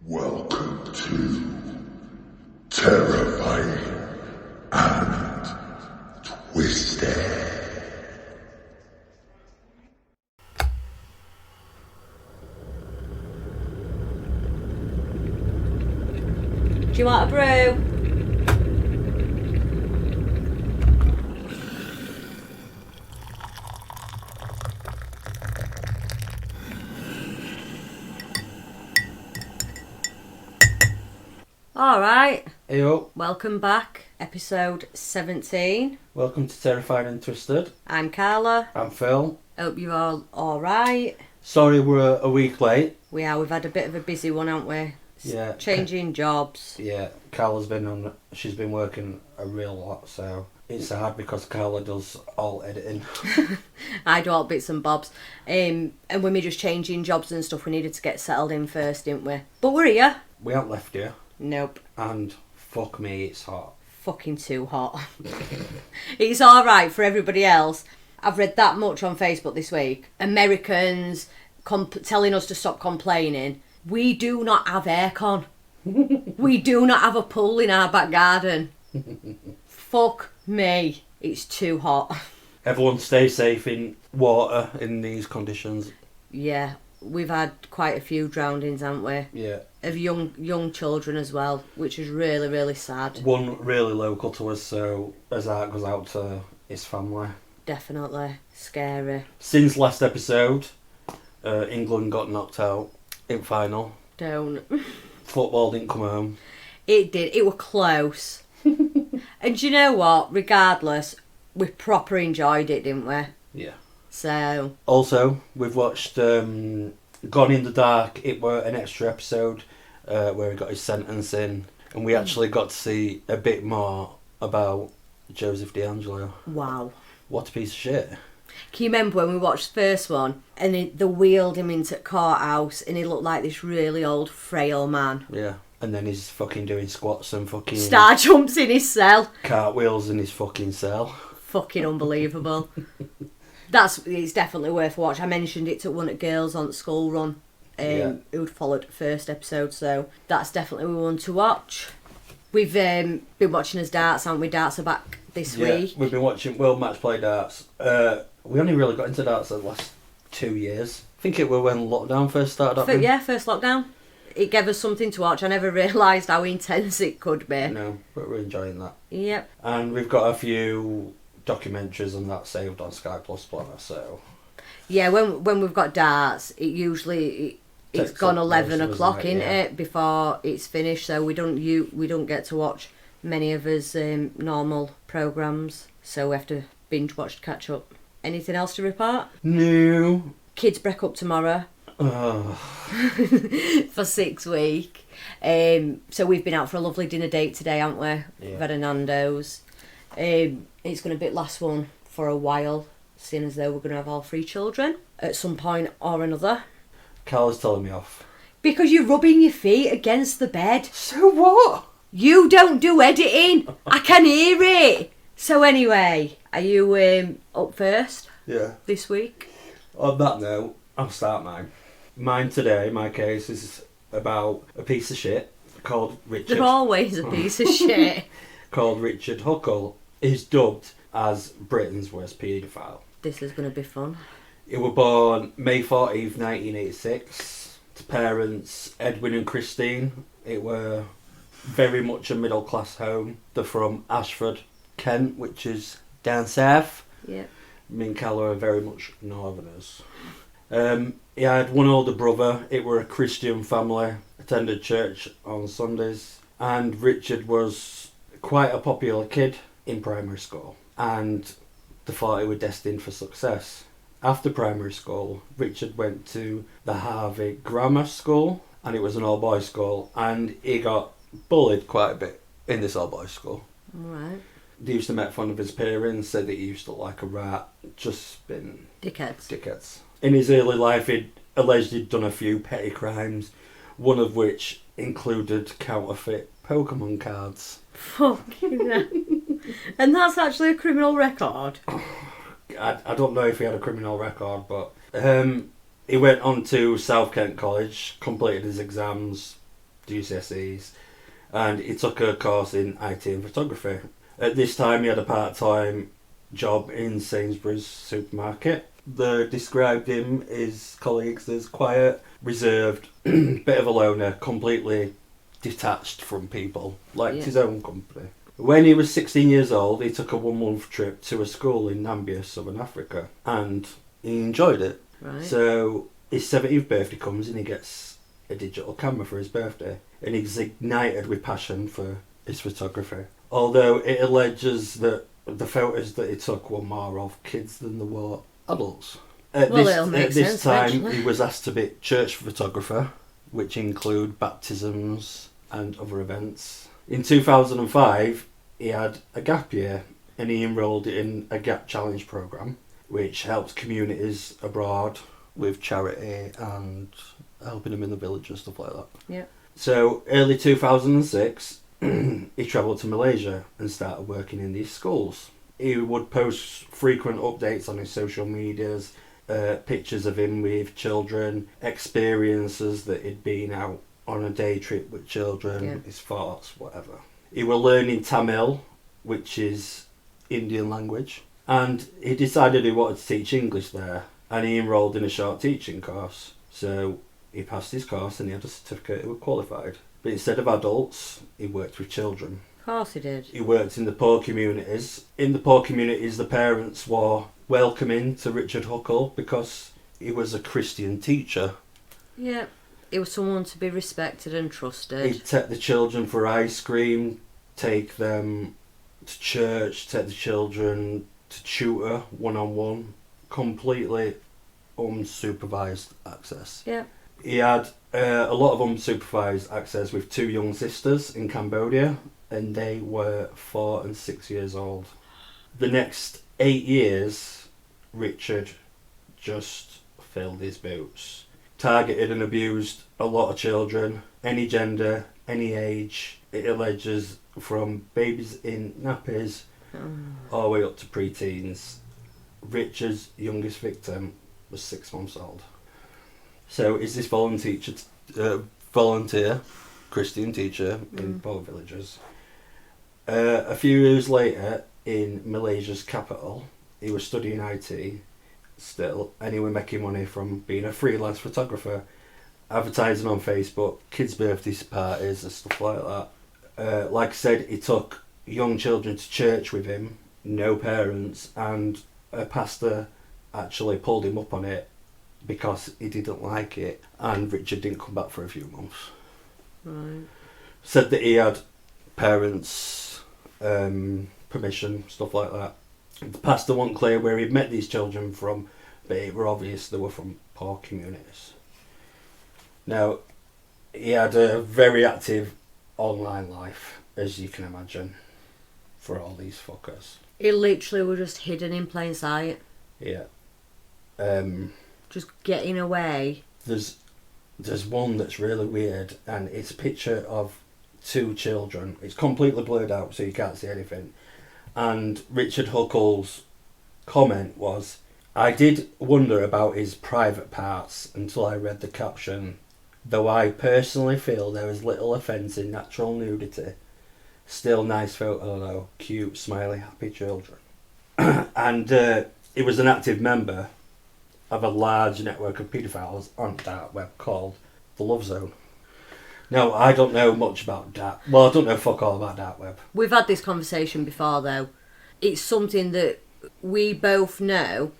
Welcome to Terrifying and Twisted. Do you want a brew? Alright, Heyo, welcome back. Episode 17. welcome to Terrified and Twisted. I'm Carla. I'm Phil. Hope you're all alright. Sorry we're a week late. We've had a bit of a busy one, haven't we? Yeah. Changing jobs. Yeah, Carla's she's been working a real lot, so it's hard because Carla does all editing. I do all bits and bobs. And when we're just changing jobs and stuff, we needed to get settled in first, didn't we? But we're here. We haven't left you, Nope. and fuck me, it's hot. Fucking too hot. It's alright for everybody else. I've read that much on Facebook this week. Americans telling us to stop complaining. We do not have aircon. We do not have a pool in our back garden. Fuck me. It's too hot. Everyone stay safe in water in these conditions. Yeah, we've had quite a few drownings, haven't we? Yeah. Of young children as well, which is really, really sad. One really local to us, so as that goes out to his family. Definitely. Scary. Since last episode, England got knocked out in final. Don't. Football didn't come home. It did. It were close. And do you know what? Regardless, we proper enjoyed it, didn't we? Yeah. So... Also, we've watched Gone in the Dark. It were an extra episode where he got his sentence in. And we actually got to see a bit more about Joseph D'Angelo. Wow. What a piece of shit. Can you remember when we watched the first one and they wheeled him into the courthouse and he looked like this really old, frail man? Yeah. And then he's fucking doing squats and fucking... Star jumps in his cell. cartwheels in his fucking cell. Fucking unbelievable. It's definitely worth a watch. I mentioned it to one of the girls on the school run who'd followed the first episode, so that's definitely one to watch. We've been watching his darts, haven't we? Darts are back this week. We've been watching World Match Play Darts. We only really got into darts the last 2 years. I think it was when lockdown first started. First lockdown. It gave us something to watch. I never realised how intense it could be. No, but we're enjoying that. Yep. And we've got a few documentaries and that saved on Sky Plus Planner, so... Yeah, when we've got darts, it's Takes gone up 11 most of us, o'clock, isn't isn't it? it, before it's finished, so we don't get to watch many of us normal programmes, so we have to binge watch to catch up. Anything else to report? No. Kids break up tomorrow. Oh. For 6 weeks. So we've been out for a lovely dinner date today, haven't we? Yeah. We've had a Nando's. It's going to be the last one for a while, seeing as though we're going to have all 3 children at some point or another. Carla's telling me off. Because you're rubbing your feet against the bed. So what? You don't do editing. I can hear it. So anyway, are you up first Yeah. this week? On that note, I'll start mine. Mine today, my case, is about a piece of shit called Richard. They're always a piece of shit. Called Richard Huckle. He's dubbed as Britain's worst paedophile. This is going to be fun. He was born May 14th, 1986, to parents Edwin and Christine. It were very much a middle class home. They're from Ashford, Kent, which is down south. Yeah. Me and Carla are very much northerners. He had one older brother. It were a Christian family, attended church on Sundays, and Richard was quite a popular kid in primary school, and they thought he was destined for success. After primary school, Richard went to the Harvey Grammar School, and it was an all-boys school, and he got bullied quite a bit in this all-boys school. Alright. They used to make fun of his parents, said that he used to look like a rat, just been Dickheads. in his early life, he'd alleged he'd done a few petty crimes, one of which included counterfeit Pokemon cards. Fucking hell. And that's actually a criminal record. I don't know if he had a criminal record, but he went on to South Kent College, completed his exams, GCSEs, and he took a course in IT and photography. At this time, he had a part-time job in Sainsbury's supermarket. They described him, his colleagues, as quiet, reserved, bit of a loner, completely detached from people, liked his own company. When he was 16 years old, he took a 1-month trip to a school in Nambia, Southern Africa, and he enjoyed it. Right. So his 70th birthday comes and he gets a digital camera for his birthday, and he's ignited with passion for his photography. Although it alleges that the photos that he took were more of kids than they were adults. At this time, he was asked to be church photographer, which include baptisms and other events. In 2005, he had a gap year and he enrolled in a Gap Challenge programme, which helps communities abroad with charity and helping them in the village and stuff like that. Yeah. So, early 2006, he travelled to Malaysia and started working in these schools. He would post frequent updates on his social medias, pictures of him with children, experiences that he'd been out on a day trip with children, his thoughts, whatever. He was learning Tamil, which is Indian language, and he decided he wanted to teach English there, and he enrolled in a short teaching course. So he passed his course and he had a certificate, he was qualified. But instead of adults, he worked with children. Of course he did. He worked in the poor communities. In the poor communities, the parents were welcoming to Richard Huckle because he was a Christian teacher. Yeah. It was someone to be respected and trusted. He'd take the children for ice cream, take them to church, take the children to tutor one-on-one, completely unsupervised access. Yeah. He had a lot of unsupervised access with 2 young sisters in Cambodia, and they were 4 and 6 years old. The next 8 years, Richard just filled his boots. Targeted and abused a lot of children, any gender, any age. It alleges from babies in nappies all the way up to pre-teens. Richard's youngest victim was 6 months old. So is this volunteer Christian teacher in poor villages. A few years later, in Malaysia's capital, he was studying IT still, and he was making money from being a freelance photographer, advertising on Facebook, kids' birthday parties and stuff like that. Like I said, he took young children to church with him, no parents, and a pastor actually pulled him up on it because he didn't like it, and Richard didn't come back for a few months. Right. Said that he had parents' permission, stuff like that. The pastor wasn't clear where he'd met these children from, but it were obvious they were from poor communities. Now, he had a very active online life, as you can imagine, for all these fuckers. It literally was just hidden in plain sight. Yeah. Just getting away. There's one that's really weird, and it's a picture of 2 children. It's completely blurred out, so you can't see anything. And Richard Huckle's comment was, "I did wonder about his private parts until I read the caption. Though I personally feel there is little offence in natural nudity. Still nice photo though, cute, smiley, happy children." And he was an active member of a large network of paedophiles on dark web called the Love Zone. Now, I don't know much about dark. Well, I don't know fuck all about dark web. We've had this conversation before, though. It's something that we both know.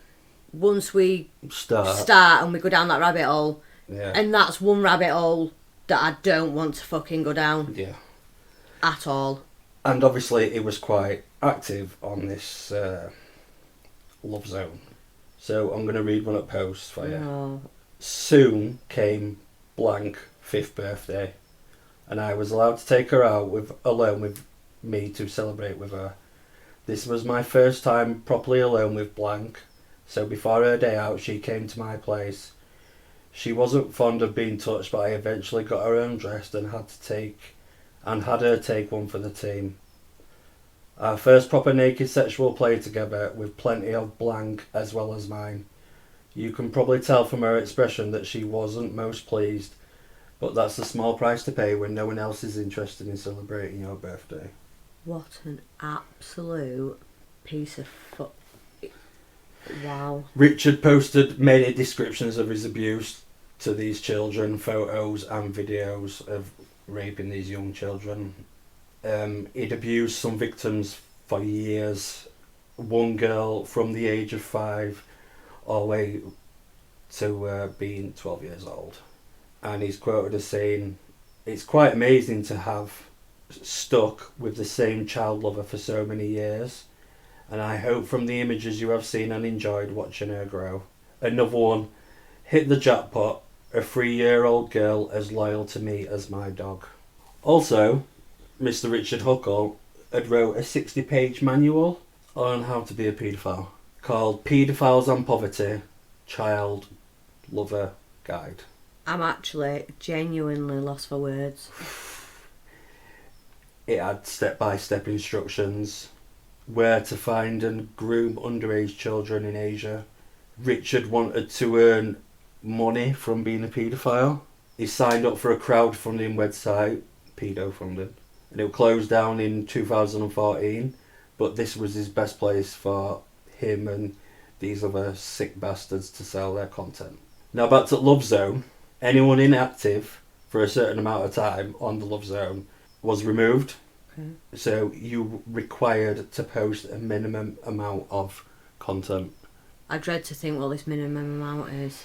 Once we start and we go down that rabbit hole, and that's one rabbit hole that I don't want to fucking go down. Yeah. At all. And obviously, it was quite active on this Love Zone. So I'm going to read one of the posts for you. Oh. Soon came blank 5th birthday, and I was allowed to take her out alone with me to celebrate with her. This was my first time properly alone with blank, so before her day out she came to my place. She wasn't fond of being touched, but I eventually got her undressed and had her take one for the team. Our first proper naked sexual play together, with plenty of blank as well as mine. You can probably tell from her expression that she wasn't most pleased, But that's a small price to pay when no one else is interested in celebrating your birthday. What an absolute piece of Wow. Richard posted many descriptions of his abuse to these children, photos and videos of raping these young children. He'd abused some victims for years. One girl from the age of 5 all the way to being 12 years old. And he's quoted as saying, "It's quite amazing to have stuck with the same child lover for so many years. And I hope from the images you have seen and enjoyed watching her grow." Another one, "Hit the jackpot, a 3-year-old girl as loyal to me as my dog." Also, Mr. Richard Huckle had wrote a 60-page manual on how to be a paedophile called Paedophiles and Poverty, Child Lover Guide. I'm actually genuinely lost for words. It had step-by-step instructions, where to find and groom underage children in Asia. Richard wanted to earn money from being a paedophile. He signed up for a crowdfunding website, paedofunding, and it closed down in 2014, but this was his best place for him and these other sick bastards to sell their content. Now back to Love Zone. Anyone inactive for a certain amount of time on the Love Zone was removed. Okay. So you required to post a minimum amount of content. I dread to think what this minimum amount is.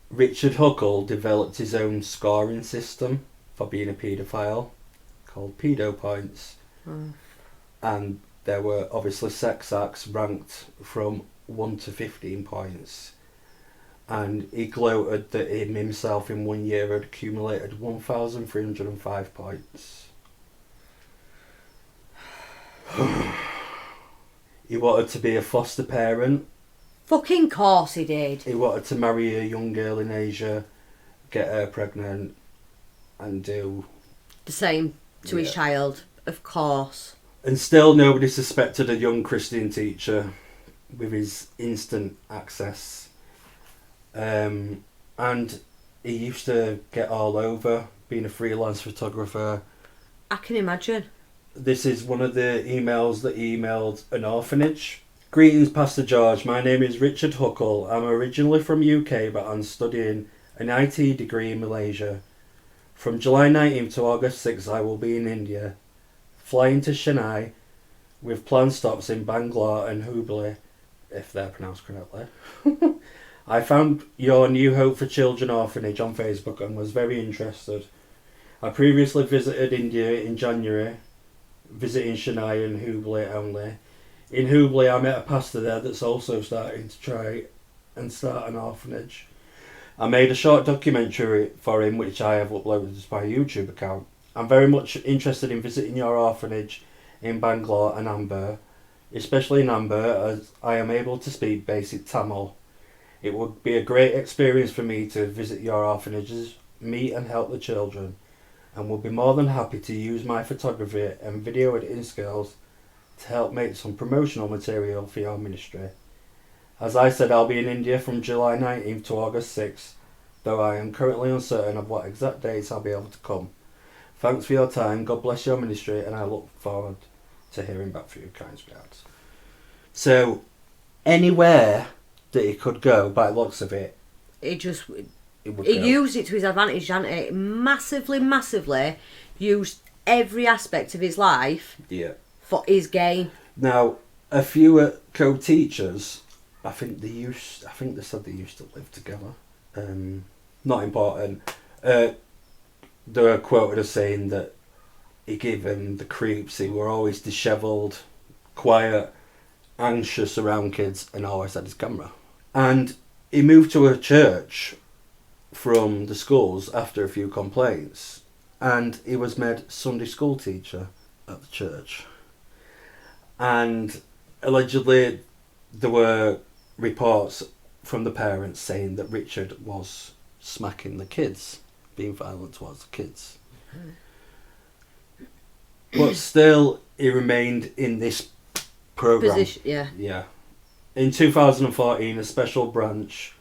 Richard Huckle developed his own scoring system for being a paedophile called pedo points. And there were obviously sex acts ranked from 1 to 15 points. And he gloated that him himself in 1 year had accumulated 1,305 points. He wanted to be a foster parent. Fucking course he did. He wanted to marry a young girl in Asia, get her pregnant, and do The same to his child, of course. And still nobody suspected a young Christian teacher with his instant access. And he used to get all over, being a freelance photographer. I can imagine. This is one of the emails that he emailed an orphanage. "Greetings, Pastor George. My name is Richard Huckle. I'm originally from UK, but I'm studying an IT degree in Malaysia. From July 19th to August 6th, I will be in India, flying to Chennai, with planned stops in Bangalore and Hubli, if they're pronounced correctly. I found your New Hope for Children orphanage on Facebook and was very interested. I previously visited India in January, visiting Chennai and Hubli only. In Hubli, I met a pastor there that's also starting to try and start an orphanage. I made a short documentary for him, which I have uploaded to my YouTube account. I'm very much interested in visiting your orphanage in Bangalore and Amber, especially in Amber, as I am able to speak basic Tamil. It would be a great experience for me to visit your orphanages, meet and help the children, and will be more than happy to use my photography and video editing skills to help make some promotional material for your ministry. As I said, I'll be in India from July 19th to August 6th, though I am currently uncertain of what exact dates I'll be able to come. Thanks for your time, God bless your ministry, and I look forward to hearing back from you. Kind regards." So, anywhere that he could go, by the looks of it, He just... would He go. used it to his advantage, hadn't he? Massively used every aspect of his life Yeah. for his gain. Now, a few co-teachers, I think they said they used to live together. Not important. They were quoted as saying that he gave them the creeps. He were always dishevelled, quiet, anxious around kids, and always had his camera. And he moved to a church from the schools after a few complaints, and he was made Sunday school teacher at the church. And allegedly there were reports from the parents saying that Richard was smacking the kids, being violent towards the kids. But still, he remained in this programme. Position, yeah. Yeah. In 2014, a special branch,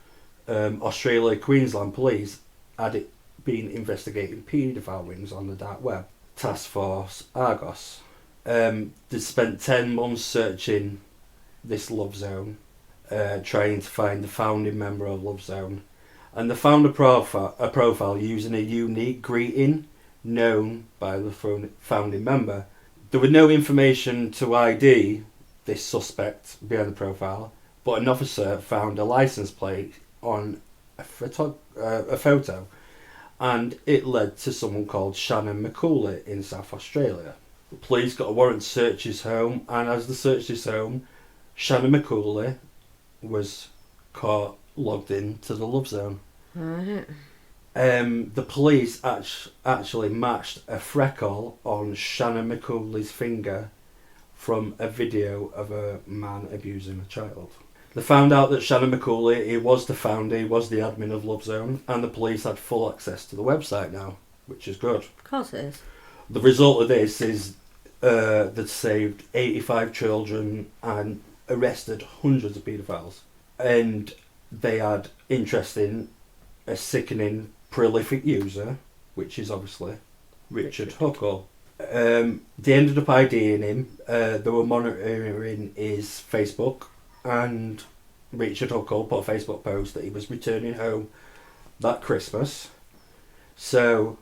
Australia Queensland Police, had been investigating paedophile rings on the dark web. Task Force Argos. They spent 10 months searching this Love Zone, trying to find the founding member of Love Zone. And they found a profile using a unique greeting known by the founding member. There was no information to ID this suspect behind the profile, but an officer found a license plate on a photo, and it led to someone called Shannon McCauley in South Australia. The police got a warrant to search his home, and as they searched his home, Shannon McCauley was caught logged into the Love Zone. Right. The police actually matched a freckle on Shannon McCauley's finger from a video of a man abusing a child. They found out that Shannon McCauley, he was the founder, he was the admin of Love Zone, and the police had full access to the website now, which is good. Of course it is. The result of this is that saved 85 children and arrested hundreds of paedophiles. And they had interest in a sickening, prolific user, which is obviously Richard Huckle. They ended up IDing him. They were monitoring his Facebook, and Richard Huckle put a Facebook post that he was returning home that Christmas. So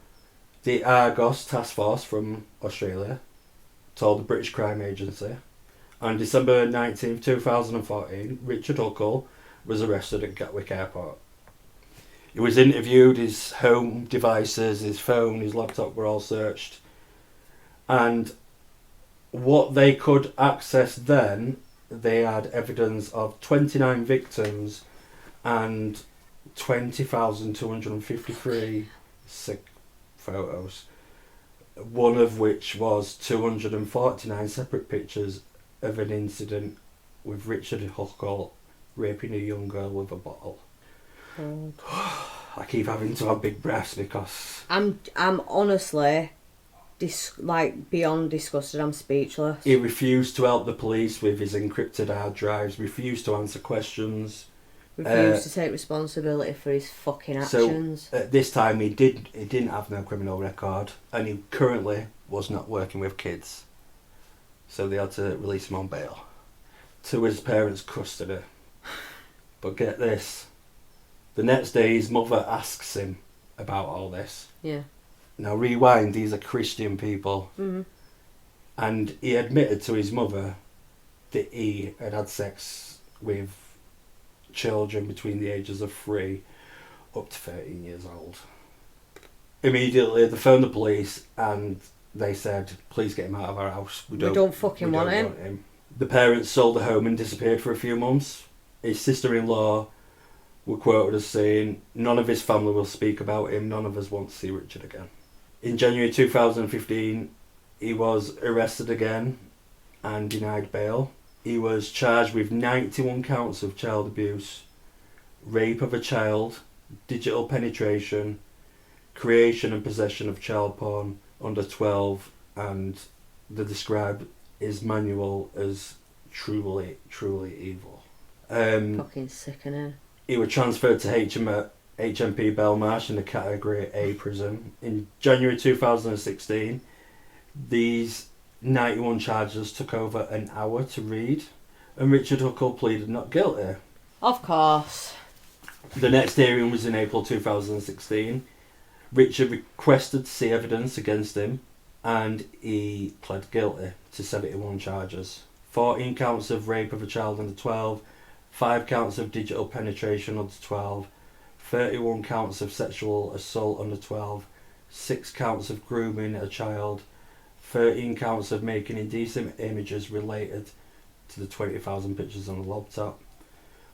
the Argos Task Force from Australia told the British Crime Agency. On December 19th, 2014, Richard Huckle was arrested at Gatwick Airport. He was interviewed, his home devices, his phone, his laptop were all searched. And what they could access then, they had evidence of 29 victims and 20,253 sick photos. One of which was 249 separate pictures of an incident with Richard Huckle raping a young girl with a bottle. God. I keep having to have big breaths because I'm honestly beyond disgusted. I'm speechless. he refused to help the police with his encrypted hard drives, refused to answer questions, Refused to take responsibility for his fucking actions. So at this time he didn't have no criminal record, and he currently was not working with kids, so they had to release him on bail to his parents' custody. But get this, the next day his mother asks him about all this. Yeah. Now rewind, these are Christian people. Mm-hmm. And he admitted to his mother that he had sex with children between the ages of 3 up to 13 years old. Immediately they phoned the police and they said, please get him out of our house. We don't fucking want him. The parents sold the home and disappeared for a few months. His sister-in-law were quoted as saying, none of his family will speak about him, none of us want to see Richard again. In January 2015, he was arrested again and denied bail. He was charged with 91 counts of child abuse, rape of a child, digital penetration, creation and possession of child porn under 12, and they describe his manual as truly, truly evil. Fucking sickening. He was transferred to HMP Belmarsh in a Category A prison. In January 2016, these 91 charges took over an hour to read, and Richard Huckle pleaded not guilty. Of course. The next hearing was in April 2016. Richard requested to see evidence against him, and he pled guilty to 71 charges. 14 counts of rape of a child under 12, 5 counts of digital penetration under 12, 31 counts of sexual assault under 12, 6 counts of grooming a child, 13 counts of making indecent images related to the 20,000 pictures on the laptop,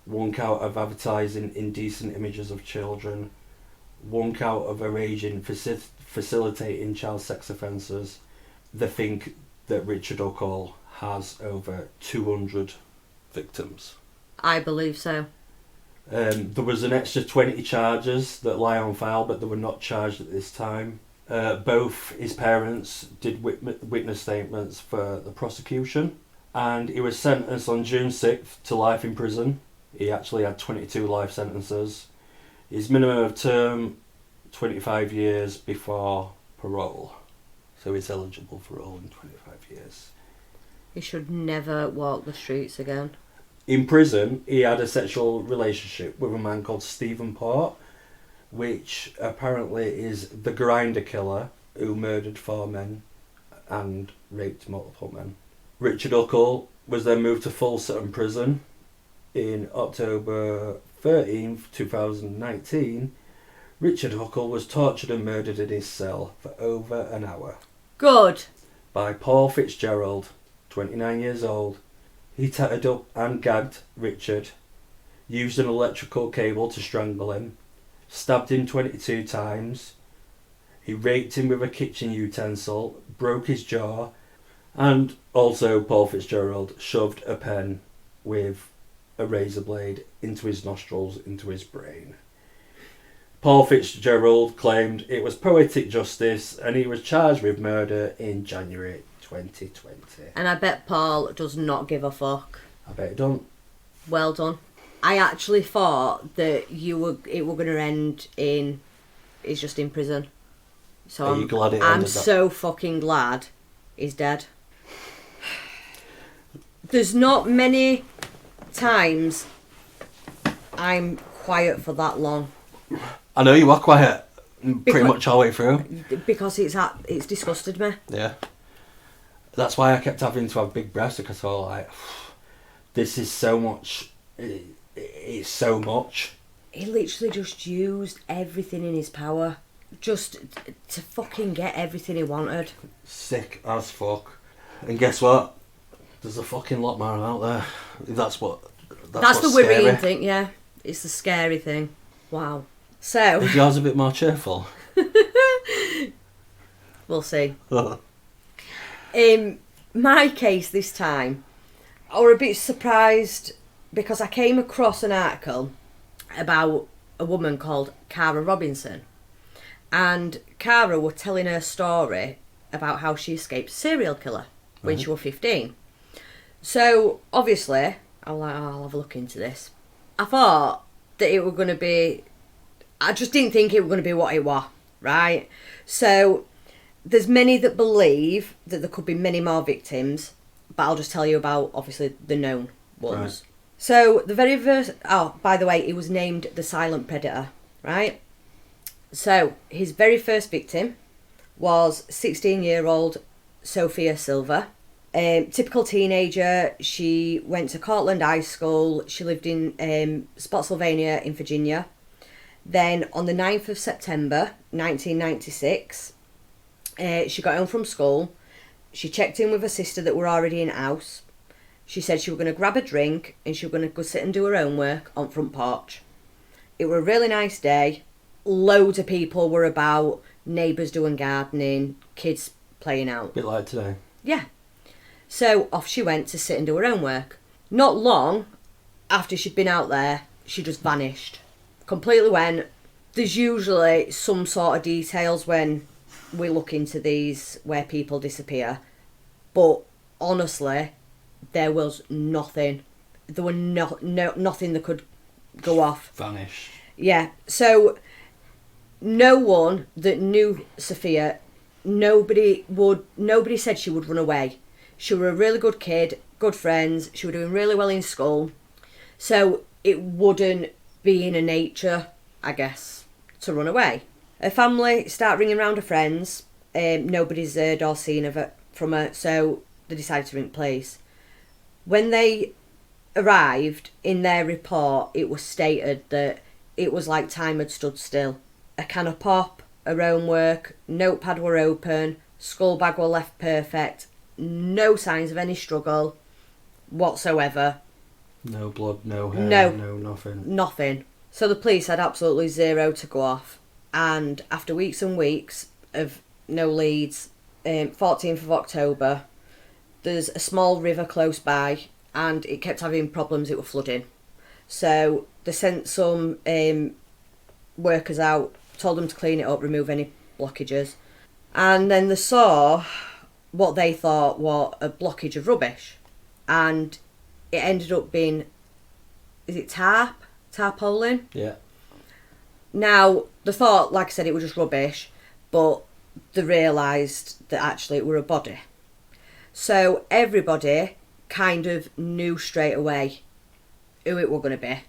1 count of advertising indecent images of children, 1 count of arranging, facilitating child sex offences. They think that Richard Huckle has over 200 victims. I believe so. There was an extra 20 charges that lie on file, but they were not charged at this time. Both his parents did witness statements for the prosecution, and he was sentenced on June 6th to life in prison. He actually had 22 life sentences. His minimum of term 25 years before parole. So he's eligible for parole in 25 years. He should never walk the streets again. In prison, he had a sexual relationship with a man called Stephen Port, which apparently is the grinder killer who murdered 4 men and raped multiple men. Richard Huckle was then moved to Fulton Prison in October 13th, 2019. Richard Huckle was tortured and murdered in his cell for over an hour. Good. By Paul Fitzgerald, 29 years old. He tied up and gagged Richard, used an electrical cable to strangle him, stabbed him 22 times. He raped him with a kitchen utensil, broke his jaw, and also Paul Fitzgerald shoved a pen with a razor blade into his nostrils, into his brain. Paul Fitzgerald claimed it was poetic justice and he was charged with murder in January 2020. And I bet Paul does not give a fuck. I bet he don't. Well done. I actually thought that it were going to end in... He's just in prison. So Are you glad it I'm ended so fucking glad he's dead. There's not many times I'm quiet for that long. I know you are quiet pretty much all the way through. Because it's disgusted me. Yeah. That's why I kept having to have big breaths, because I was like, this is so much. It's so much. He literally just used everything in his power just to fucking get everything he wanted. Sick as fuck. And guess what? There's a fucking lot more out there. That's the worrying scary thing, yeah. It's the scary thing. Wow. So... Is yours a bit more cheerful? We'll see. In my case this time, I was a bit surprised because I came across an article about a woman called Cara Robinson. And Cara was telling her story about how she escaped a serial killer when she was 15. So, obviously, I'll have a look into this. I thought that it was going to be... I just didn't think it was going to be what it was, right? So, there's many that believe that there could be many more victims, but I'll just tell you about, obviously, the known ones. Right. So, the very first... Oh, by the way, he was named the Silent Predator, right? So, his very first victim was 16-year-old Sophia Silver. Typical teenager. She went to Cortland High School. She lived in Spotsylvania in Virginia. Then on the 9th of September 1996, she got home from school. She checked in with her sister that were already in the house. She said she was going to grab a drink and she was going to go sit and do her own work on front porch. It was a really nice day. Loads of people were about, neighbours doing gardening, kids playing out. Bit like today. Yeah. So off she went to sit and do her own work. Not long after she'd been out there, she just vanished. Completely went. There's usually some sort of details when we look into these where people disappear. But honestly, there was nothing. There were nothing that could go off. Vanished. Yeah. So no one that knew Sophia, nobody said she would run away. She was a really good kid, good friends. She was doing really well in school. So it wouldn't be in her nature, I guess, to run away. Her family start ringing around her friends. Nobody's heard or seen of it from her, so they decided to ring the police. When they arrived, in their report, it was stated that it was like time had stood still. A can of pop, her own work, notepad were open, skull bag were left perfect, no signs of any struggle whatsoever. No blood, no hair, no nothing. Nothing. So the police had absolutely zero to go off. And after weeks and weeks of no leads, 14th of October, there's a small river close by and it kept having problems, it was flooding. So they sent some workers out, told them to clean it up, remove any blockages. And then they saw what they thought was a blockage of rubbish. And it ended up being, is it tarpaulin? Yeah. Now, They thought, like I said, it was just rubbish, but they realised that actually it were a body. So everybody kind of knew straight away who it were going to be.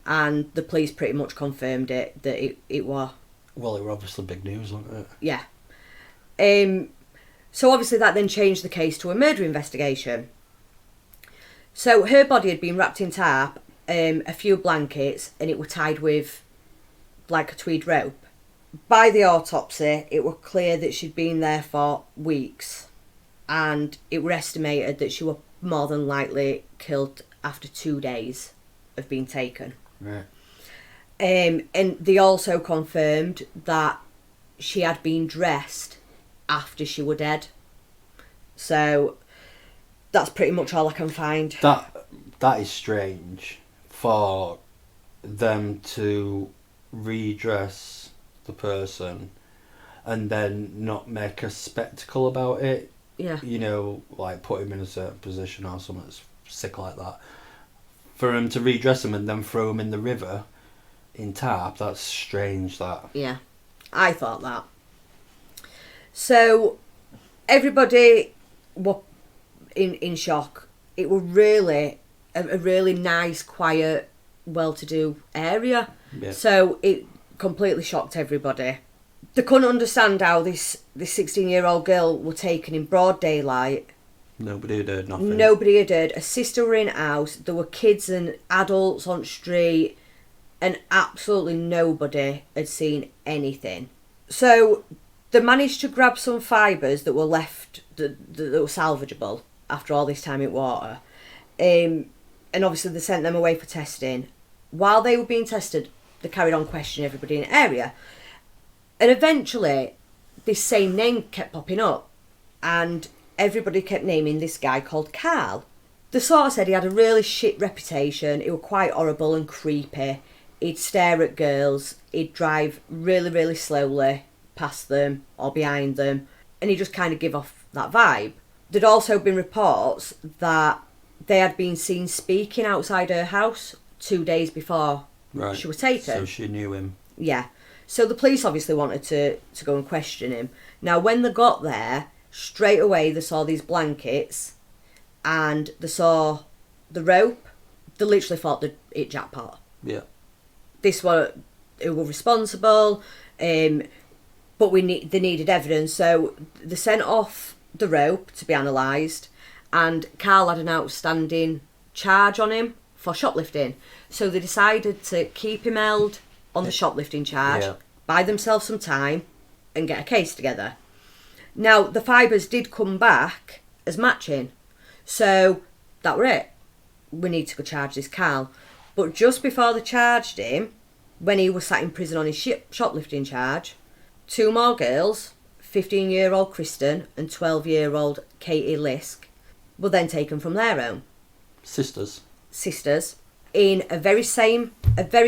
And the police pretty much confirmed it, that it was. Well, it were obviously big news, wasn't it? Yeah. So obviously that then changed the case to a murder investigation. So her body had been wrapped in tarp, a few blankets, and it were tied with like a tweed rope. By the autopsy, it were clear that she'd been there for weeks, and it were estimated that she were more than likely killed after 2 days of being taken. Right. And they also confirmed that she had been dressed after she were dead. So that's pretty much all I can find. That is strange for them to redress the person and then not make a spectacle about it. Yeah. You know, like put him in a certain position or something that's sick like that. For him to redress him and then throw him in the river in tarp, that's strange, that. Yeah, I thought that. So everybody were in shock. It was really a really nice, quiet, well-to-do area. Yeah. So it completely shocked everybody. They couldn't understand how this 16-year-old girl were taken in broad daylight. Nobody had heard nothing. Nobody had heard. A sister were in house. There were kids and adults on street, and absolutely nobody had seen anything. So they managed to grab some fibres that were left, that were salvageable after all this time in water. And obviously they sent them away for testing. While they were being tested, they carried on questioning everybody in the area. And eventually, this same name kept popping up. And everybody kept naming this guy called Carl. They sort of said he had a really shit reputation. He was quite horrible and creepy. He'd stare at girls. He'd drive really, really slowly past them or behind them. And he just kind of give off that vibe. There'd also been reports that they had been seen speaking outside her house 2 days before she was taken. So she knew him. Yeah. So the police obviously wanted to go and question him. Now, when they got there, straight away they saw these blankets and they saw the rope. They literally thought that it jackpot. Yeah. This was who were responsible, but they needed evidence, so they sent off the rope to be analysed, and Carl had an outstanding charge on him for shoplifting, so they decided to keep him held on the shoplifting charge, buy themselves some time, and get a case together. Now, the fibres did come back as matching, so that were it. We need to go charge this Carl. But just before they charged him, when he was sat in prison on his shoplifting charge, 2 more girls, 15-year-old Kristen and 12-year-old Katie Lisk, were then taken from their home. Sisters, in a very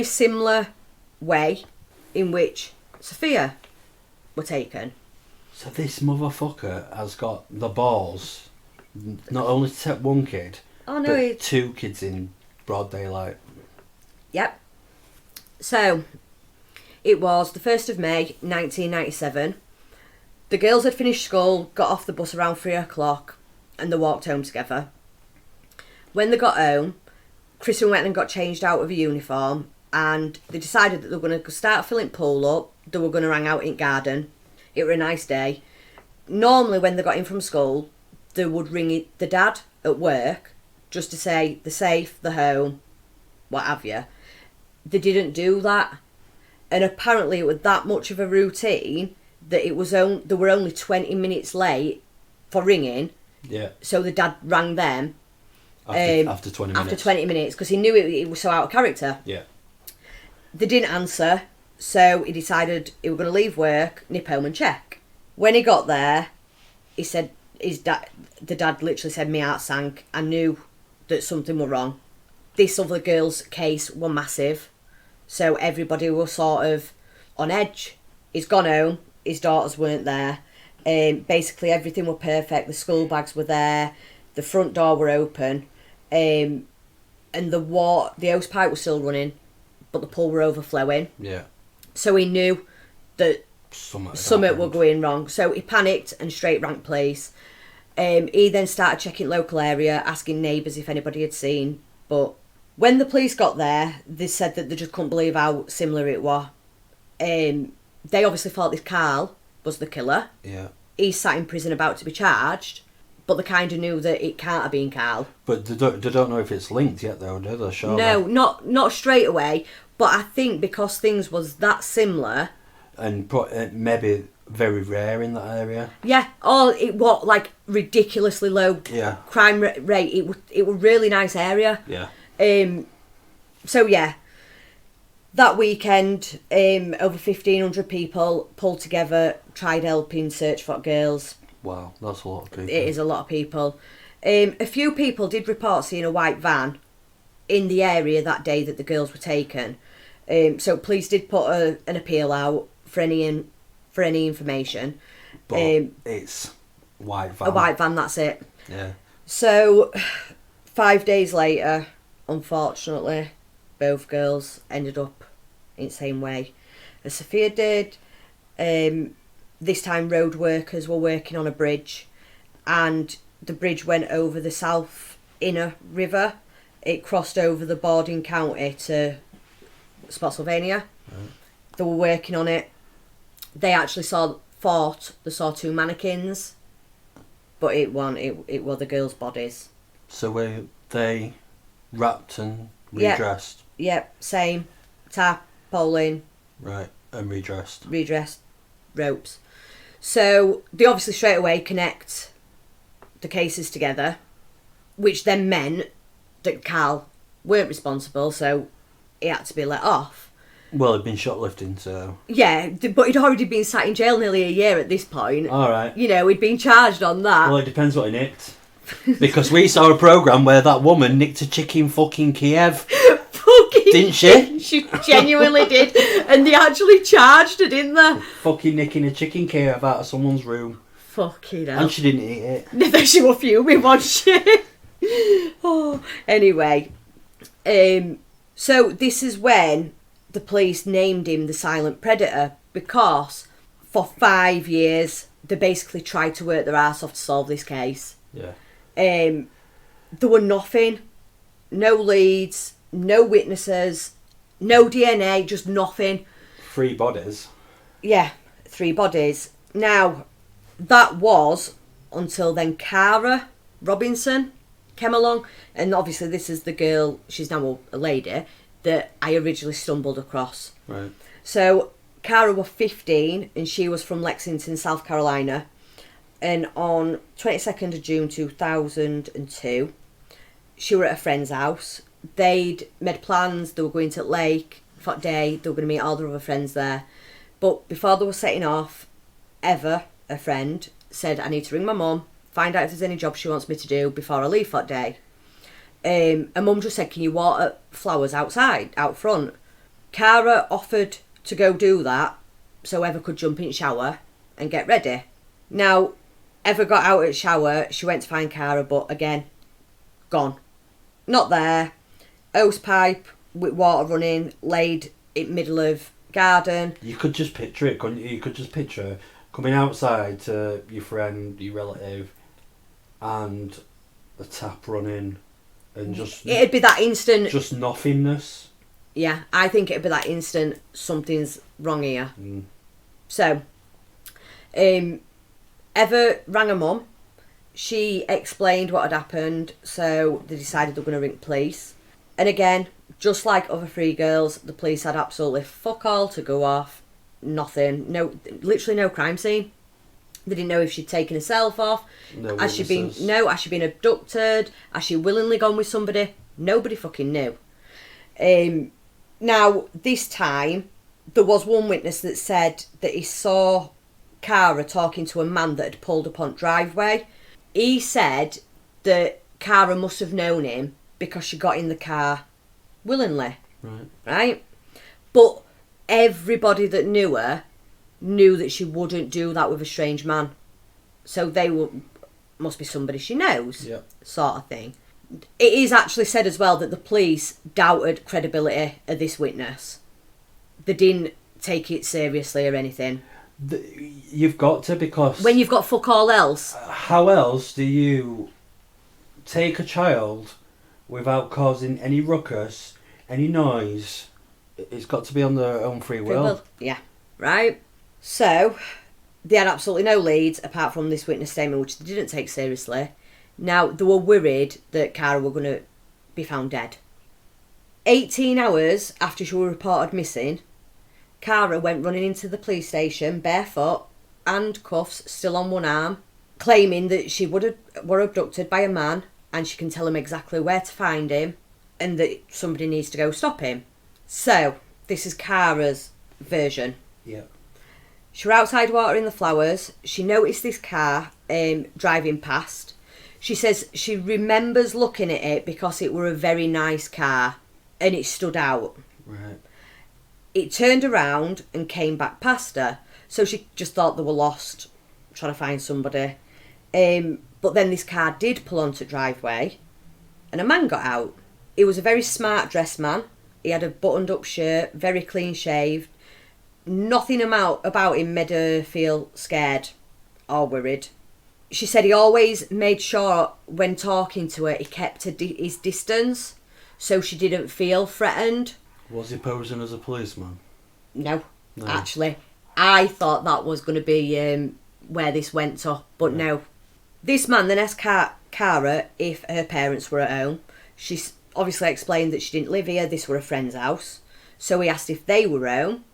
similar way in which Sophia were taken. So this motherfucker has got the balls not only to take one kid, but 2 kids in broad daylight. Yep. So, it was the 1st of May 1997. The girls had finished school, got off the bus around 3 o'clock, and they walked home together. When they got home, Kristen went and got changed out of a uniform, and they decided that they were going to start filling the pool up. They were going to hang out in the garden. It were a nice day. Normally, when they got in from school, they would ring the dad at work just to say they're safe, they're home, what have you. They didn't do that, and apparently it was that much of a routine that they were only 20 minutes late for ringing. Yeah. So the dad rang them after 20 minutes. After 20 minutes, because he knew it was so out of character. Yeah. They didn't answer, so he decided he was going to leave work, nip home and check. When he got there, he said the dad literally said, "My heart sank. I knew that something was wrong." This other girl's case were massive, so everybody was sort of on edge. He's gone home, his daughters weren't there. Basically everything were perfect. The school bags were there, the front door were open, and the hose pipe was still running, but the pool were overflowing. Yeah. So he knew that something were happened. going wrong. So he panicked and straight rang police. He then started checking local area, asking neighbours if anybody had seen. But when the police got there, they said that they just couldn't believe how similar it was. They obviously thought this Carl was the killer. Yeah. He sat in prison about to be charged, but they kind of knew that it can't have been Carl. But they don't know if it's linked yet, though, do they? Surely. No, not straight away. But I think because things was that similar, And maybe very rare in that area. yeah. Oh, it was like ridiculously low Yeah. crime rate. It was really nice area. Yeah. So yeah, that weekend, over 1,500 people pulled together, tried helping search for girls. Wow, that's a lot of people. It is a lot of people. A few people did report seeing a white van in the area that day that the girls were taken. So police did put an appeal out for any information. But it's white van. A white van, that's it. Yeah. So 5 days later, unfortunately, both girls ended up in the same way as Sophia did. This time road workers were working on a bridge, and the bridge went over the South Inner River. It crossed over the Bording County to Spotsylvania. Right. They were working on it. They actually thought they saw two mannequins, but it were the girls' bodies. So were they wrapped and Yeah. redressed? Yep, same. Tarpaulin, Right, and redressed. redressed, ropes. So they obviously straight away connect the cases together, which then meant that Carl weren't responsible, so he had to be let off. Well, he'd been shoplifting, so... Yeah, but he'd already been sat in jail nearly a year at this point. Alright. You know, he'd been charged on that. Well, it depends what he nicked. Because we saw a programme where that woman nicked a chicken fucking Kiev. Fucking Didn't she? She genuinely did. And they actually charged her, didn't they? Fucking nicking a chicken Kiev out of someone's room. Fucking hell. And she didn't eat it. Never she were fuming, wasn't she? Oh, anyway. So this is when the police named him the silent predator, because for 5 years they basically tried to work their arse off to solve this case. Yeah. There were nothing. No leads, no witnesses, no DNA, just nothing. 3 bodies. Yeah, 3 bodies. Now, that was until then Cara Robinson came along, and obviously this is the girl, she's now a lady, that I originally stumbled across. Right. So Cara was 15 and she was from Lexington, South Carolina, and on 22nd of June 2002 she were at a friend's house. They'd made plans, they were going to the lake for that day, they were going to meet all their other friends there, but before they were setting off, Eva, a friend, said, I need to ring my mum, find out if there's any job she wants me to do before I leave for that day. And mum just said, can you water flowers outside, out front? Cara offered to go do that so Eva could jump in the shower and get ready. Now, Eva got out of the shower, she went to find Cara, but again, gone. Not there. Hose pipe with water running, laid in middle of garden. You could just picture it, couldn't you? You could just picture her coming outside to your friend, your relative, and the tap running, and just... It'd be that instant... Just nothingness. Yeah, I think it'd be that instant, something's wrong here. Mm. So, Eva rang her mum. She explained what had happened, so they decided they were going to ring police. And again, just like other 3 girls, the police had absolutely fuck all to go off. Nothing. No, literally no crime scene. They didn't know if she'd taken herself off. No Has she been witnesses. has she been abducted? Has she willingly gone with somebody? Nobody fucking knew. Now, this time, there was one witness that said that he saw Cara talking to a man that had pulled up on driveway. He said that Cara must have known him because she got in the car willingly. Right? But everybody that knew her knew that she wouldn't do that with a strange man. So must be somebody she knows, Yep. sort of thing. It is actually said as well that the police doubted credibility of this witness. They didn't take it seriously or anything. You've got to, because... When you've got fuck all else. How else do you take a child without causing any ruckus, any noise? It's got to be on their own free will. Yeah, right. So, they had absolutely no leads apart from this witness statement, which they didn't take seriously. Now, they were worried that Cara were going to be found dead. 18 hours after she was reported missing, Cara went running into the police station barefoot and cuffs still on one arm, claiming that she were abducted by a man and she can tell him exactly where to find him and that somebody needs to go stop him. So, this is Cara's version. Yeah. She was outside watering the flowers. She noticed this car driving past. She says she remembers looking at it because it were a very nice car and it stood out. Right. It turned around and came back past her. So she just thought they were lost, trying to find somebody. But then this car did pull onto the driveway and a man got out. He was a very smart dressed man. He had a buttoned up shirt, very clean shaved. Nothing about him made her feel scared or worried. She said he always made sure when talking to her he kept his distance so she didn't feel threatened. Was he posing as a policeman? No. Actually. I thought that was going to be where this went to, but no. This man then asked Cara if her parents were at home. She obviously explained that she didn't live here, this were a friend's house. So he asked if they were home.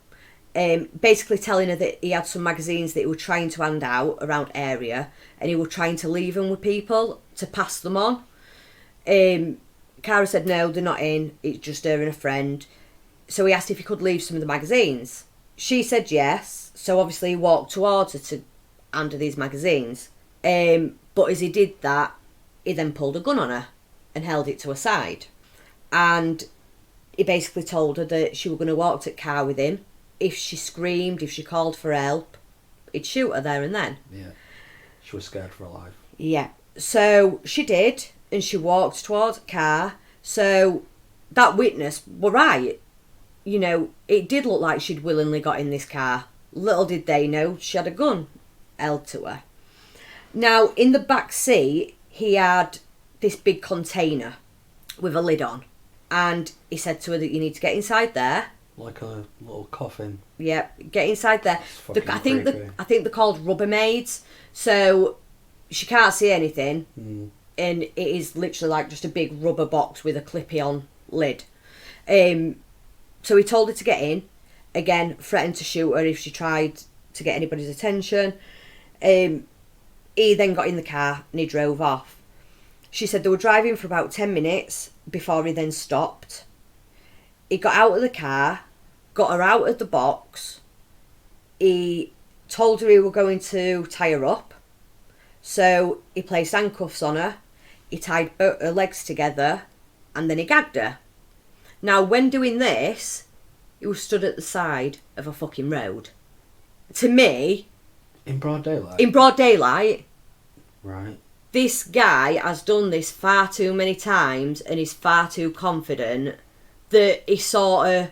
Basically telling her that he had some magazines that he was trying to hand out around area and he was trying to leave them with people to pass them on. Cara said no, they're not in, it's just her and a friend. So he asked if he could leave some of the magazines. She said yes, so obviously he walked towards her to hand her these magazines. But as he did that, he then pulled a gun on her and held it to her side. And he basically told her that she was going to walk to the car with him. If she screamed, if she called for help, he'd shoot her there and then. Yeah. She was scared for her life. Yeah. So she did, and she walked towards the car. So that witness were right. You know, it did look like she'd willingly got in this car. Little did they know she had a gun held to her. Now, in the back seat, he had this big container with a lid on. And he said to her that you need to get inside there. Like a little coffin. Yeah, get inside there. I think they're called Rubbermaids. So she can't see anything. And it is literally like just a big rubber box with a clip-on lid. So he told her to get in. Again, threatened to shoot her if she tried to get anybody's attention. He then got in the car and he drove off. She said they were driving for about 10 minutes before he then stopped. He got out of the car, got her out of the box. He told her he was going to tie her up. So he placed handcuffs on her. He tied her legs together and then he gagged her. Now, when doing this, he was stood at the side of a fucking road. To me... In broad daylight? In broad daylight. Right. This guy has done this far too many times and is far too confident that he sort of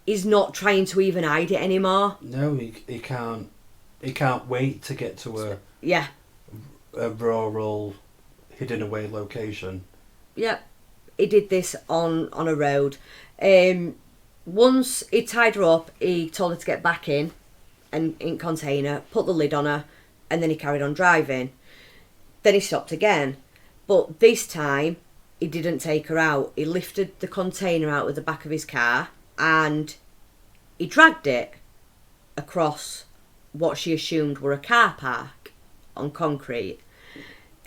is not trying to even hide it anymore. No, he can't. He can't wait to get to a rural, hidden away location. Yep. He did this on a road. Once he tied her up, he told her to get back in container, put the lid on her, and then he carried on driving. Then he stopped again. But this time, he didn't take her out. He lifted the container out of the back of his car and he dragged it across what she assumed were a car park on concrete.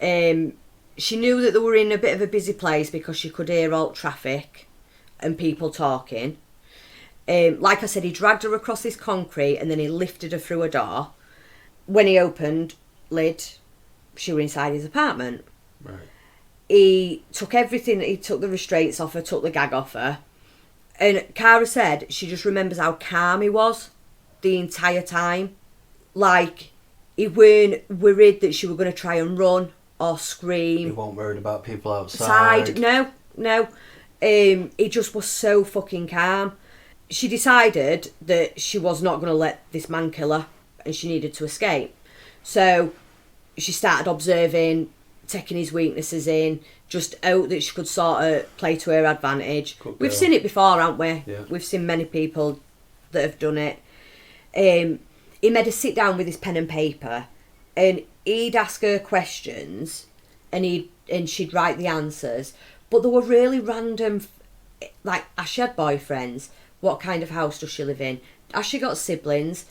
She knew that they were in a bit of a busy place because she could hear all traffic and people talking. Like I said, he dragged her across this concrete and then he lifted her through a door. When he opened lid, she was inside his apartment. Right. He took everything, he took the restraints off her, took the gag off her. And Cara said she just remembers how calm he was the entire time. Like, he weren't worried that she was going to try and run or scream. He wasn't worried about people outside. No. He just was so fucking calm. she decided that she was not going to let this man kill her and she needed to escape. So she started observing, taking his weaknesses in, just out that she could sort of play to her advantage. We've seen it before, haven't we? Yeah. We've seen many people that have done it. He made her sit down with his pen and paper and he'd ask her questions and she'd write the answers. But they were really random, like, has she had boyfriends? What kind of house does she live in? Has she got siblings?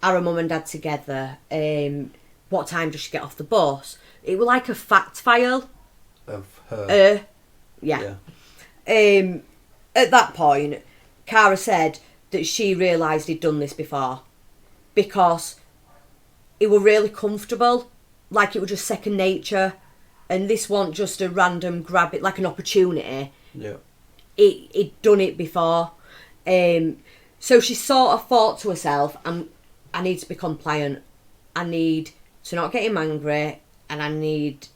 Are her mum and dad together? What time does she get off the bus? It was like a fact file. Of her. Yeah. At that point, Cara said that she realised he'd done this before because it were really comfortable, like it was just second nature, and this wasn't just a random grab, it like an opportunity. Yeah. He'd done it before. So she sort of thought to herself, I need to be compliant. I need to not get him angry, and I need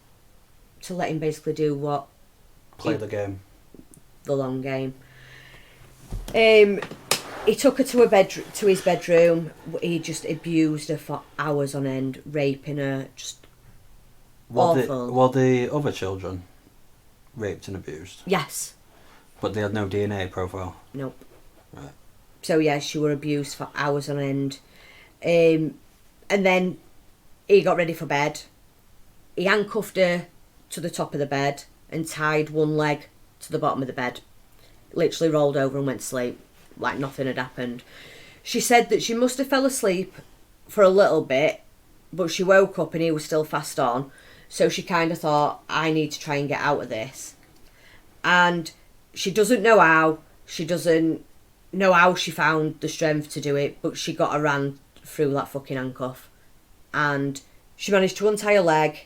to let him basically do what... Play the game. The long game. He took her to his bedroom. He just abused her for hours on end, raping her, just awful. Were the other children raped and abused? Yes. But they had no DNA profile? Nope. Right. So yeah, she were abused for hours on end. And then he got ready for bed. He handcuffed her to the top of the bed and tied one leg to the bottom of the bed. Literally rolled over and went to sleep like nothing had happened. She said that she must have fell asleep for a little bit, but she woke up and he was still fast on. So she kind of thought, I need to try and get out of this. And she doesn't know how. She doesn't know how she found the strength to do it, but she got her hand through that fucking handcuff. And she managed to untie her leg,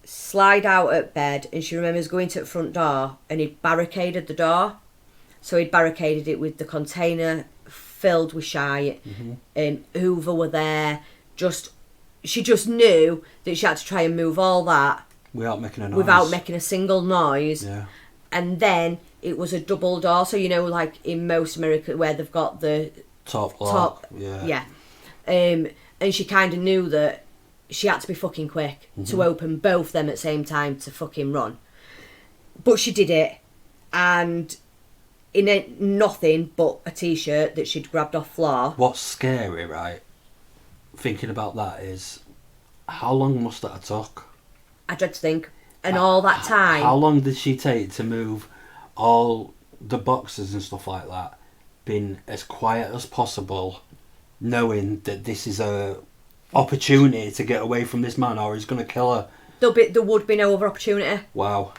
slide out at bed, and she remembers going to the front door and he'd barricaded the door. So he'd barricaded it with the container filled with shite. Hoover were there. She just knew that she had to try and move all that without making a noise. Without making a single noise. Yeah. And then it was a double door. So, you know, like in most America where they've got the top lock. Yeah. Yeah. And she kind of knew that she had to be fucking quick to open both them at the same time to fucking run. But she did it. And in nothing but a t-shirt that she'd grabbed off floor. What's scary, right, thinking about that is, how long must that have took? I dread to think. And all that time. How long did she take to move all the boxes and stuff like that, being as quiet as possible, knowing that this is a opportunity to get away from this man or he's going to kill her? There would be no other opportunity. Wow.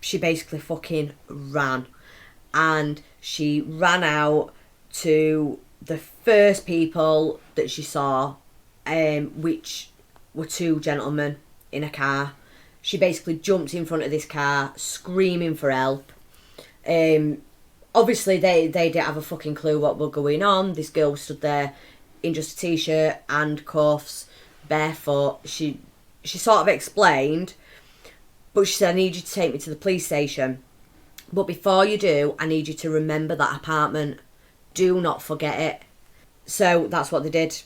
She basically fucking ran. And she ran out to the first people that she saw, which were two gentlemen in a car. She basically jumped in front of this car, screaming for help. Obviously, they didn't have a fucking clue what was going on. This girl stood there in just a t-shirt, handcuffs, barefoot. She sort of explained, but she said, I need you to take me to the police station. But before you do, I need you to remember that apartment. Do not forget it. So that's what they did.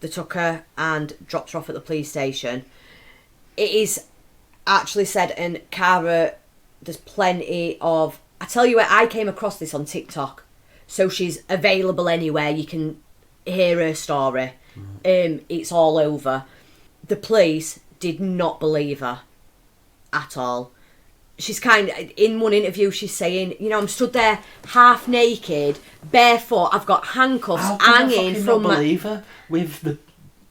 They took her and dropped her off at the police station. It is actually said, and Cara, there's plenty of... I tell you what, I came across this on TikTok. So she's available anywhere. You can hear her story. It's all over. The police did not believe her at all. She's kind of, in one interview, she's saying, you know, I'm stood there half naked, barefoot, I've got handcuffs hanging from my... Not believe her with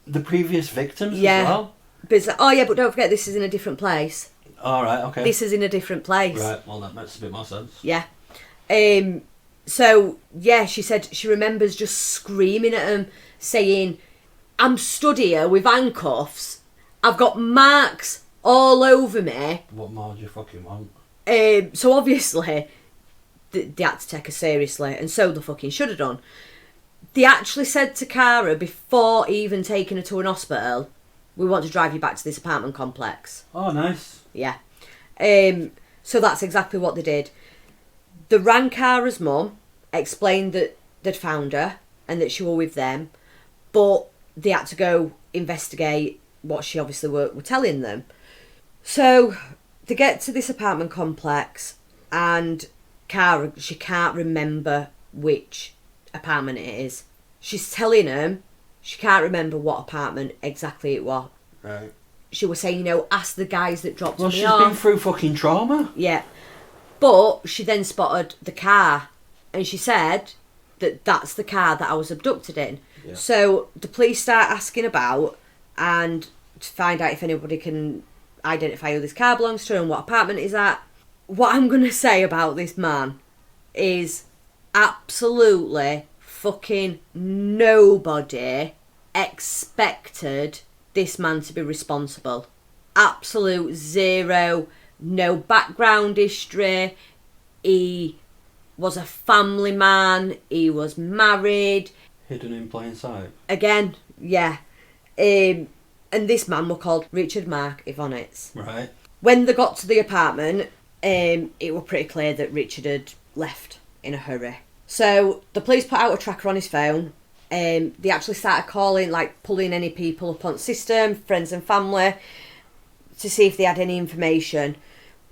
the previous victims as well? But it's like, oh yeah, but don't forget this is in a different place. All right, okay. This is in a different place. Right, well that makes a bit more sense. Yeah. So, yeah, she said she remembers just screaming at him, saying, I'm stood here with handcuffs, I've got marks all over me. What more do you fucking want? So obviously, they had to take her seriously, and so they fucking should have done. They actually said to Cara, before even taking her to an hospital, we want to drive you back to this apartment complex. Oh, nice. Yeah. So that's exactly what they did. They rang Cara's mum, explained that they'd found her and that she were with them, but they had to go investigate what she obviously were telling them. So they get to this apartment complex, and Cara, she can't remember which apartment it is. She's telling them she can't remember what apartment exactly it was. Right. She was saying, ask the guys that dropped me Well, she's off. been through fucking trauma. Yeah. But she then spotted the car, and she said that that's the car that I was abducted in. Yeah. So the police start asking about and to find out if anybody can identify who this car belongs to and what apartment is at. What I'm going to say about this man is absolutely fucking nobody expected this man to be responsible. Absolute zero. No background history. He was a family man. He was married. Hidden in plain sight. Again, yeah. And this man was called Richard Mark Evonitz. Right. When they got to the apartment, it was pretty clear that Richard had left in a hurry. So the police put out a tracker on his phone. They actually started calling, pulling any people up on the system, friends and family, to see if they had any information.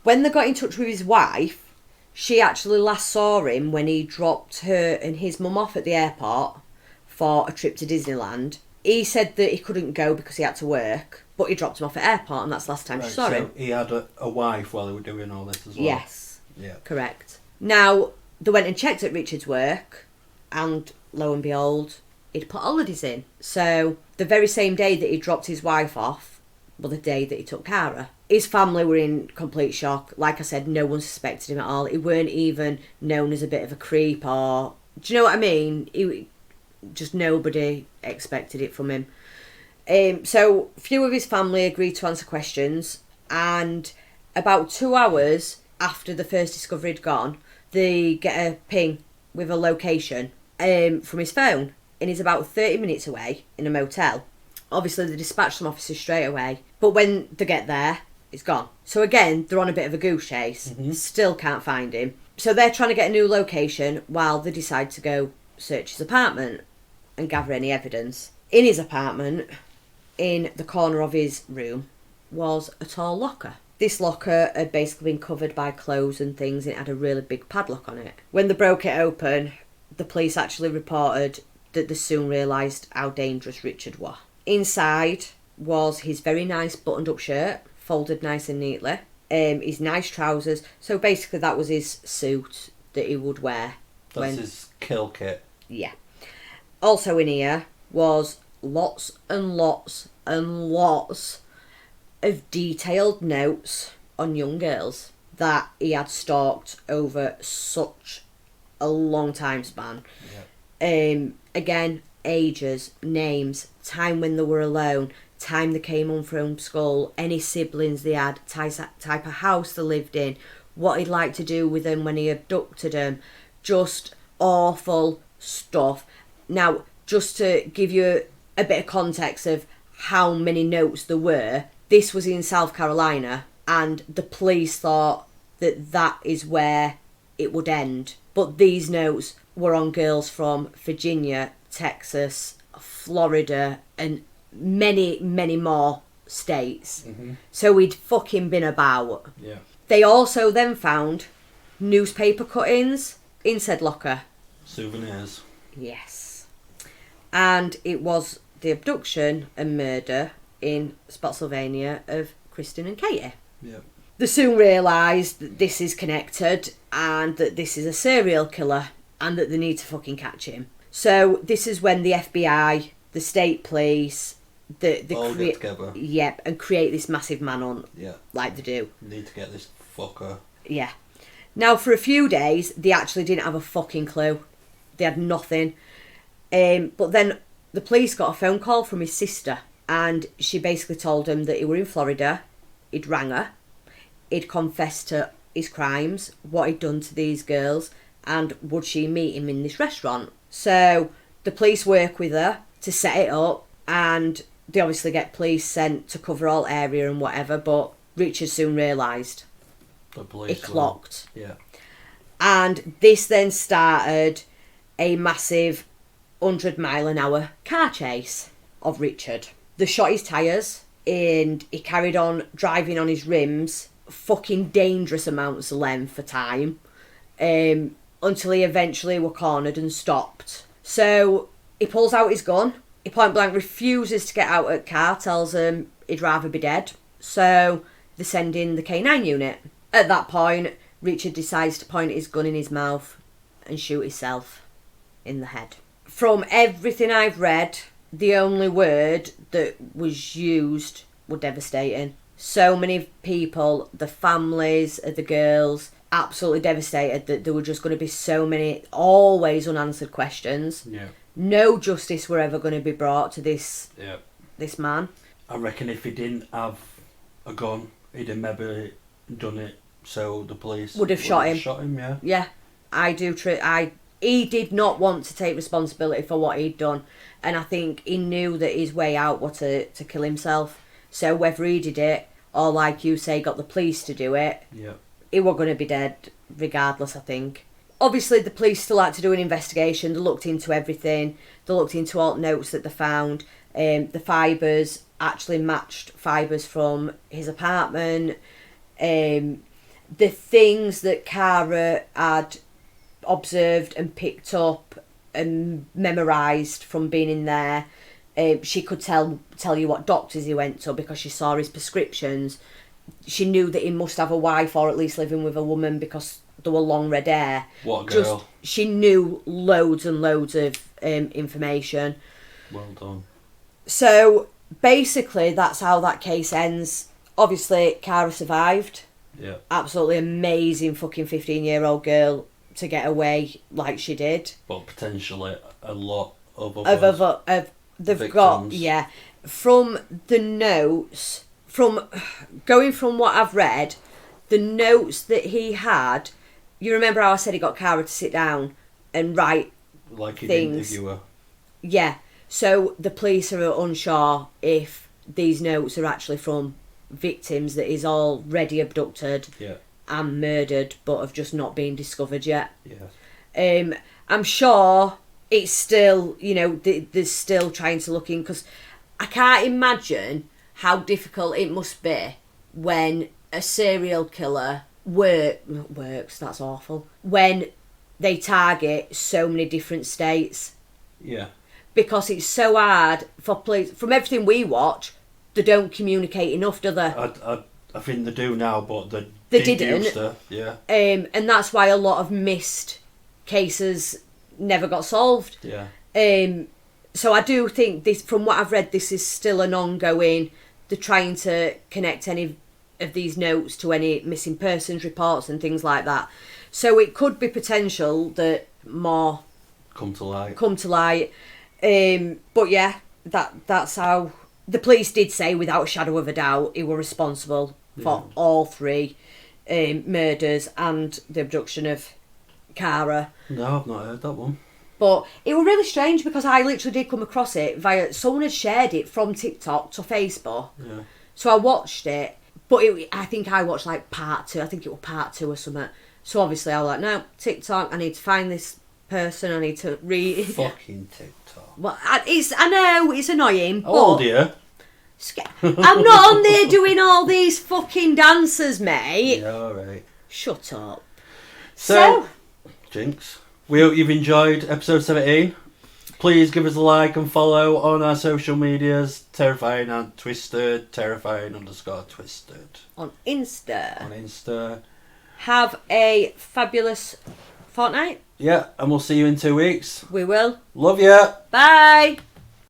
When they got in touch with his wife, she actually last saw him when he dropped her and his mum off at the airport for a trip to Disneyland. He said that he couldn't go because he had to work, but he dropped him off at airport, and that's the last time she saw him. He had a wife while they were doing all this as well? Yes. Yeah. Correct. Now, they went and checked at Richard's work, and lo and behold, he'd put holidays in. So, the very same day that he dropped his wife off, well, the day that he took Cara, his family were in complete shock. Like I said, no one suspected him at all. He weren't even known as a bit of a creep or... Do you know what I mean? Just nobody expected it from him. So few of his family agreed to answer questions, and about 2 hours after the first discovery had gone, they get a ping with a location from his phone, and he's about 30 minutes away in a motel. Obviously they dispatch some officers straight away, but when they get there, it's gone. So again, they're on a bit of a goose chase. Mm-hmm. Still can't find him. So they're trying to get a new location while they decide to go search his apartment and gather any evidence. In his apartment, in the corner of his room, was a tall locker. This locker had basically been covered by clothes and things, and it had a really big padlock on it. When they broke it open, the police actually reported that they soon realised how dangerous Richard was. Inside was his very nice buttoned up shirt, folded nice and neatly, his nice trousers. So basically that was his suit that he would wear. That's his kill kit. Yeah. Also in here was lots and lots and lots of detailed notes on young girls that he had stalked over such a long time span. Yeah. Again, ages, names, time when they were alone, time they came home from school, any siblings they had, type of house they lived in, what he'd like to do with them when he abducted them. Just awful stuff. Now, just to give you a bit of context of how many notes there were, this was in South Carolina, and the police thought that that is where it would end. But these notes were on girls from Virginia, Texas, Florida, and many, many more states. Mm-hmm. So he'd fucking been about. Yeah. They also then found newspaper cuttings in said locker. Souvenirs. Yes. And it was the abduction and murder in Spotsylvania of Kristen and Katie. Yeah. They soon realised that this is connected and that this is a serial killer and that they need to fucking catch him. So this is when the FBI, the state police, all get together. Yep, and create this massive manhunt. Yeah. Like they do. Need to get this fucker. Yeah. Now, for a few days, they actually didn't have a fucking clue. They had nothing. But then the police got a phone call from his sister, and she basically told him that he were in Florida, he'd rang her, he'd confessed to his crimes, what he'd done to these girls, and would she meet him in this restaurant. So the police work with her to set it up, and they obviously get police sent to cover all area and whatever, but Richard soon realised. The police. It clocked. Yeah. And this then started a massive 100-mile-an-hour car chase of Richard. They shot his tyres and he carried on driving on his rims fucking dangerous amounts of length for time until he eventually were cornered and stopped. So he pulls out his gun. He point blank refuses to get out of the car, tells him he'd rather be dead. So they send in the K9 unit. At that point, Richard decides to point his gun in his mouth and shoot himself in the head. From everything I've read, the only word that was used were devastating. So many people, the families of the girls, absolutely devastated that there were just going to be so many always unanswered questions. Yeah. No justice were ever going to be brought to this man. I reckon if he didn't have a gun, he'd have maybe done it so the police would have shot him. Shot him, yeah. Yeah, I do. He did not want to take responsibility for what he'd done, and I think he knew that his way out was to kill himself. So whether he did it or, like you say, got the police to do it, he was going to be dead regardless, I think. Obviously, the police still had to do an investigation. They looked into everything. They looked into all the notes that they found. The fibres actually matched fibres from his apartment. The things that Cara had observed and picked up and memorised from being in there, she could tell you what doctors he went to because she saw his prescriptions. She knew that he must have a wife or at least living with a woman because there were long red hair. What a girl. She knew loads and loads of information. Well done. So basically that's how that case ends. Obviously Cara survived. Yeah. Absolutely amazing fucking 15-year-old girl to get away like she did. But potentially a lot of they've victims. Got from the notes, from going from what I've read, the notes that he had. You remember how I said he got Cara to sit down and write like he things? Didn't interview her. Yeah. So the police are unsure if these notes are actually from victims that is already abducted and murdered but have just not been discovered yet. Yeah. I'm sure it's still, they're still trying to look in because I can't imagine how difficult it must be when a serial killer works, that's awful, when they target so many different states. Yeah. Because it's so hard for police, from everything we watch, they don't communicate enough, do they? I think they do now, but they didn't. Used to, yeah. And that's why a lot of missed cases never got solved. Yeah. So I do think this, from what I've read, this is still an ongoing. They're trying to connect any of these notes to any missing persons reports and things like that. So it could be potential that more come to light. But yeah, that's how the police did say, without a shadow of a doubt, he were responsible for all three murders and the abduction of Cara. No, I've not heard that one. But it was really strange because I literally did come across it via someone had shared it from TikTok to Facebook. Yeah. So I watched it, but I think I watched like part 2. I think it was part 2 or something. So obviously I was like, no, TikTok, I need to find this person, I need to read. Fucking TikTok. Well, I know, it's annoying. How old are you? I'm not on there doing all these fucking dances, mate. Yeah, alright. Shut up. So, Jinx, we hope you've enjoyed episode 17. Please give us a like and follow on our social medias. Terrifying and Twisted. Terrifying_Twisted. On Insta. Have a fabulous fortnight. Yeah, and we'll see you in 2 weeks. We will. Love ya. Bye.